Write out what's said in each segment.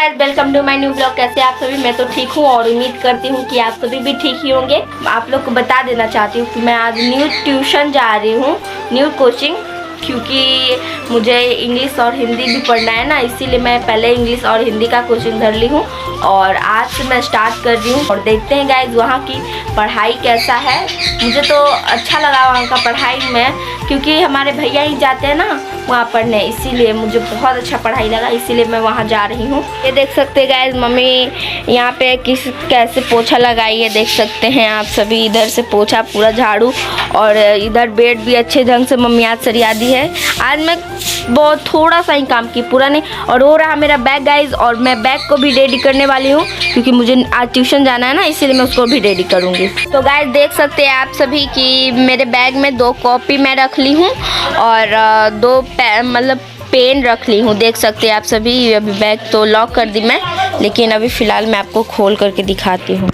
Guys, welcome to my new blog. कैसे आप सभी? मैं तो ठीक हूँ और उम्मीद करती हूँ कि आप सभी भी ठीक ही होंगे। आप लोग को बता देना चाहती हूँ कि मैं आज न्यू ट्यूशन जा रही हूँ, न्यू कोचिंग, क्योंकि मुझे इंग्लिश और हिंदी भी पढ़ना है ना, इसीलिए मैं पहले इंग्लिश और हिंदी का कोचिंग धर ली हूँ और आज से मैं स्टार्ट कर रही हूँ। और देखते हैं गाइस वहाँ की पढ़ाई कैसा है। मुझे तो अच्छा लगा वहाँ का पढ़ाई में, क्योंकि हमारे भैया ही जाते हैं ना वहाँ पढ़ने, इसीलिए मुझे बहुत अच्छा पढ़ाई लगा, इसीलिए मैं वहाँ जा रही हूँ। ये देख सकते हैं गाइस, मम्मी यहाँ पे कैसे पोछा लगाई है, देख सकते हैं आप सभी। इधर से पोछा पूरा झाड़ू, और इधर बेड भी अच्छे ढंग से मम्मी आज सरिया दी है। आज मैं बहुत थोड़ा सा ही काम की, पूरा नहीं। और वो रहा मेरा बैग गाइस, और मैं बैग को भी रेडी करने वाली हूँ, क्योंकि मुझे आज ट्यूशन जाना है ना, इसीलिए मैं उसको भी रेडी करूँगी। तो गाइस देख सकते हैं आप सभी कि मेरे बैग में 2 कॉपी मैं रख ली हूँ और 2 पेन रख ली हूँ, देख सकते हैं आप सभी। अभी बैग तो लॉक कर दी मैं, लेकिन अभी फ़िलहाल मैं आपको खोल करके दिखाती हूँ।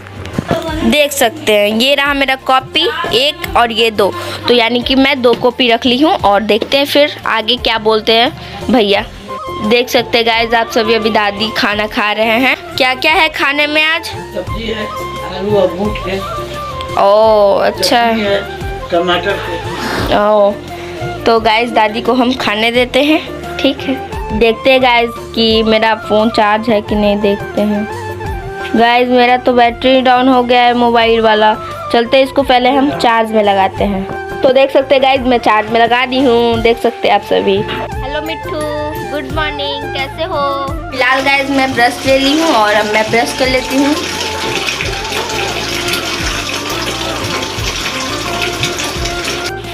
देख सकते हैं ये रहा मेरा कॉपी 1 और ये 2, तो यानी कि मैं 2 कॉपी रख ली हूँ। और देखते हैं फिर आगे क्या बोलते हैं भैया। देख सकते हैं गाइस आप सभी, अभी दादी खाना खा रहे हैं। क्या क्या है खाने में आज? सब्जी है, आलू और बूट है। ओह अच्छा है, टमाटर है। ओह, तो गाइस दादी को हम खाने देते हैं, ठीक है। देखते हैं गाइस कि मेरा फ़ोन चार्ज है कि नहीं, देखते हैं। गाइस मेरा तो बैटरी डाउन हो गया है मोबाइल वाला, चलते इसको पहले हम चार्ज में लगाते हैं। तो देख सकते हैं गाइस मैं चार्ज में लगा दी हूँ, देख सकते हैं आप सभी। हेलो मिट्ठू, गुड मॉर्निंग, कैसे हो? फिलहाल गाइस मैं ब्रश ले ली हूँ और अब मैं ब्रश कर लेती हूँ।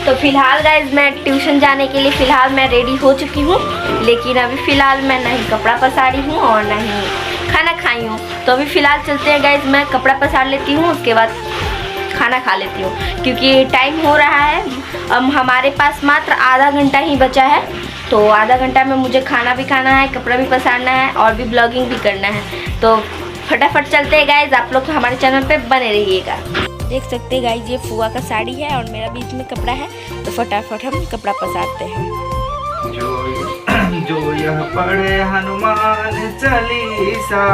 तो फिलहाल गाइस मैं ट्यूशन जाने के लिए फ़िलहाल मैं रेडी हो चुकी हूँ, लेकिन अभी फ़िलहाल मैं नहीं कपड़ा पसारी हूँ और नहीं खाना खाई हूँ। तो अभी फ़िलहाल चलते हैं गाइस, मैं कपड़ा पसार लेती हूँ, उसके बाद खाना खा लेती हूँ, क्योंकि टाइम हो रहा है। अब हमारे पास मात्र आधा घंटा ही बचा है, तो आधा घंटा में मुझे खाना भी खाना है, कपड़ा भी पसारना है और भी ब्लॉगिंग भी करना है। तो फटाफट चलते हैं गाइस, आप लोग हमारे चैनल पे बने रहिएगा। देख सकते हैं गाइस ये फुआ का साड़ी है और मेरा बीच में कपड़ा है, तो फटाफट हम कपड़ा पसारते हैं। जो यह पढ़े हनुमान चालीसा,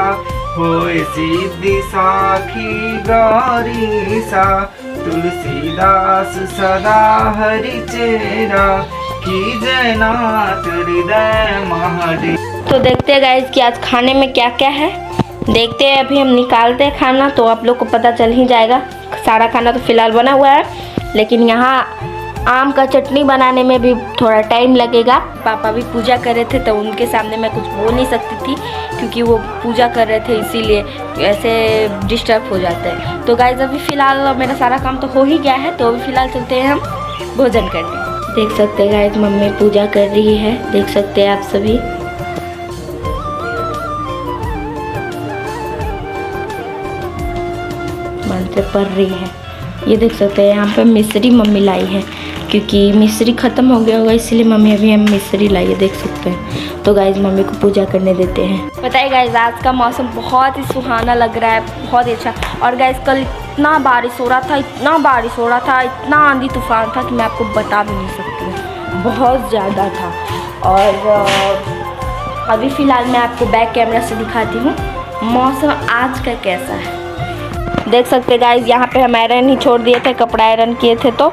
होए सिद्धि साखी गौरी सा। तुलसीदास सदा हरि चेरा, कीजय नाथ हृदय महादेव। तो देखते हैं गाइस कि आज खाने में क्या क्या है, देखते हैं। अभी हम निकालते हैं खाना, तो आप लोग को पता चल ही जाएगा। सारा खाना तो फिलहाल बना हुआ है, लेकिन यहाँ आम का चटनी बनाने में भी थोड़ा टाइम लगेगा। पापा भी पूजा कर रहे थे, तो उनके सामने मैं कुछ बोल नहीं सकती थी, क्योंकि वो पूजा कर रहे थे, इसीलिए ऐसे डिस्टर्ब हो जाते हैं। तो गाइस अभी फ़िलहाल मेरा सारा काम तो हो ही गया है, तो अभी फ़िलहाल चलते हैं हम भोजन करने। देख सकते हैं गाइस मम्मी पूजा कर रही है, देख सकते हैं आप सभी। मंत्र पढ़ रही है, ये देख सकते हैं। यहाँ पे मिश्री मम्मी लाई है, क्योंकि मिश्री ख़त्म हो गया होगा, इसलिए मम्मी अभी हम मिश्री लाई है, देख सकते हैं। तो गाइज मम्मी को पूजा करने देते हैं। बताइए गाइज आज का मौसम बहुत ही सुहाना लग रहा है, बहुत ही अच्छा। और गाइज कल इतना बारिश हो रहा था, इतना बारिश हो रहा था, इतना आंधी तूफान था कि मैं आपको बता भी नहीं सकती हूँ, बहुत ज़्यादा था। और अभी फ़िलहाल मैं आपको बैक कैमरा से दिखाती हूँ मौसम आज का कैसा है। देख सकते गाइज यहाँ पे हम आयरन ही छोड़ दिए थे, कपड़ा आयरन किए थे, तो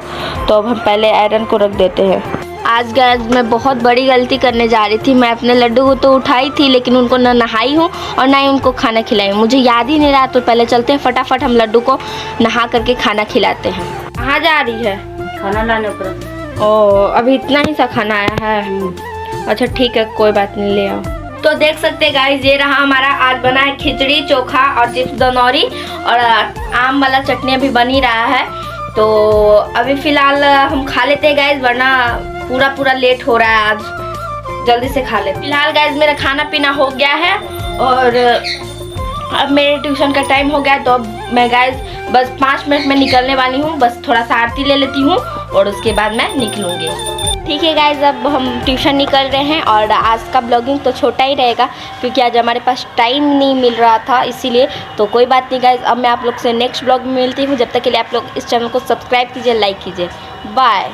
अब हम पहले आयरन को रख देते हैं। आज गाइज मैं बहुत बड़ी गलती करने जा रही थी। मैं अपने लड्डू को तो उठाई थी, लेकिन उनको न नहाई हूँ और ना ही उनको खाना खिलाई हूँ, मुझे याद ही नहीं रहा। तो पहले चलते हैं, फटाफट हम लड्डू को नहा करके खाना खिलाते हैं। कहाँ जा रही है? खाना लाने पर। ओह अभी इतना ही सा खाना आया है, अच्छा ठीक है, कोई बात नहीं, ले आओ। तो देख सकते हैं गाइस ये रहा हमारा आज बना है खिचड़ी, चोखा और चिप्स दनौरी, और आम वाला चटनी अभी बन ही रहा है। तो अभी फ़िलहाल हम खा लेते हैं गाइस, वरना पूरा लेट हो रहा है, आज जल्दी से खा लेते। फिलहाल गाइस मेरा खाना पीना हो गया है और अब मेरे ट्यूशन का टाइम हो गया, तो अब मैं गाइस बस 5 मिनट में निकलने वाली हूँ। बस थोड़ा सा आरती ले लेती हूँ और उसके बाद मैं निकलूँगी। ठीक है गाइज, अब हम ट्यूशन निकल रहे हैं और आज का ब्लॉगिंग तो छोटा ही रहेगा, क्योंकि आज हमारे पास टाइम नहीं मिल रहा था, इसीलिए। तो कोई बात नहीं गाइज, अब मैं आप लोग से नेक्स्ट ब्लॉग में मिलती हूँ। जब तक के लिए आप लोग इस चैनल को सब्सक्राइब कीजिए, लाइक कीजिए। बाय।